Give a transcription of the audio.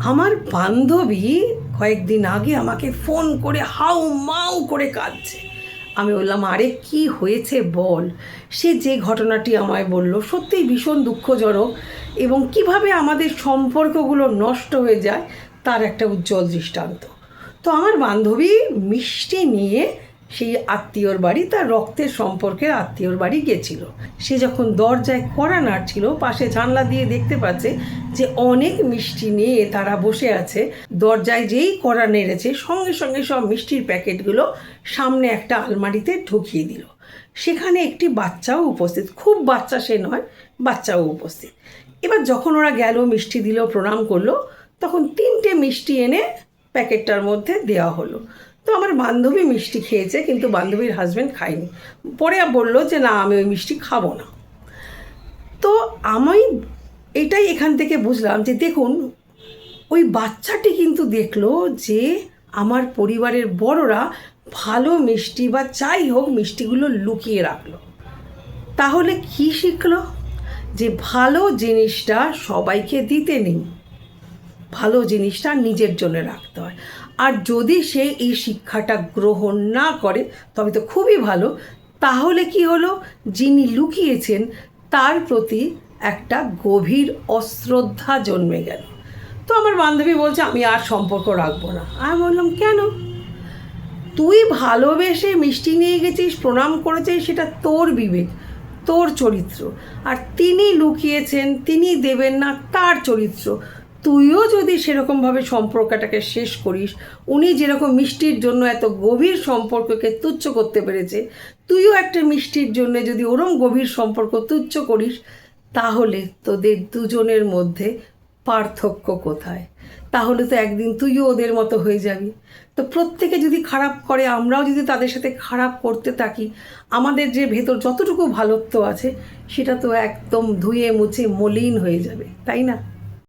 আমার বান্ধবী কয়েকদিন আগে আমাকে ফোন করে হাউ মাউ করে কাঁদছে। আমি বললাম, আরে কি হয়েছে বল। সে যে ঘটনাটি আমায় বলল সত্যিই ভীষণ দুঃখজনক, এবং কিভাবে আমাদের সম্পর্কগুলো নষ্ট হয়ে যায় তার একটা উজ্জ্বল দৃষ্টান্ত। তো আমার বান্ধবী মিষ্টি নিয়ে সেই আত্মীয়র বাড়ি, তার রক্তের সম্পর্কের আত্মীয়র বাড়ি গেছিল। সে যখন দরজায় কড়া নাড়ছিল, পাশে জানলা দিয়ে দেখতে পাচ্ছে যে অনেক মিষ্টি নিয়ে তারা বসে আছে। দরজায় যেই কড়া নেড়েছে, সঙ্গে সঙ্গে সব মিষ্টির প্যাকেটগুলো সামনে একটা আলমারিতে ঢুকিয়ে দিল। সেখানে একটি বাচ্চাও উপস্থিত, খুব বাচ্চা সে নয়, বাচ্চাও উপস্থিত। এবার যখন ওরা গেল, মিষ্টি দিল, প্রণাম করলো, তখন 3টে মিষ্টি এনে প্যাকেটটার মধ্যে দেওয়া হলো। তো আমার বান্ধবী মিষ্টি খেয়েছে, কিন্তু বান্ধবীর হাজব্যান্ড খায়নি। পরে বললো যে না, আমি ওই মিষ্টি খাবো না। তো আমি এটাই এখান থেকে বুঝলাম যে দেখুন, ওই বাচ্চাটি কিন্তু দেখলো যে আমার পরিবারের বড়রা ভালো মিষ্টি বা যাই হোক মিষ্টিগুলো লুকিয়ে রাখলো। তাহলে কি শিখলো? যে ভালো জিনিসটা সবাইকে দিতে নেই, ভালো জিনিসটা নিজের জন্য রাখতে হয়। আর যদি সে এই শিক্ষাটা গ্রহণ না করে তবে তো খুবই ভালো। তাহলে কি হলো, যিনি লুকিয়েছেন তার প্রতি একটা গভীর অশ্রদ্ধা জন্মে গেল। তো আমার বান্ধবী বলছে আমি আর সম্পর্ক রাখবো না। আমি বললাম কেন? তুই ভালোবেসে মিষ্টি নিয়ে গেছিস, প্রণাম করেছিস, সেটা তোর বিবেক, তোর চরিত্র। আর তিনি লুকিয়েছেন, তিনি দেবেন না, তার চরিত্র। তুইও যদি সেরকমভাবে সম্পর্কটাকে শেষ করিস, উনি যেরকম মিষ্টির জন্য এত গভীর সম্পর্ককে তুচ্ছ করতে পেরেছে, তুইও একটা মিষ্টির জন্য যদি ওরম গভীর সম্পর্ক তুচ্ছ করিস, তাহলে তোদের দুজনের মধ্যে পার্থক্য কোথায়? তাহলে তো একদিন তুইও ওদের মতো হয়ে যাবি। তো প্রত্যেকে যদি খারাপ করে, আমরাও যদি তাদের সাথে খারাপ করতে থাকি, আমাদের যে ভেতর যতটুকু ভালোত্ব আছে সেটা তো একদম ধুয়ে মুছে মলিন হয়ে যাবে, তাই না?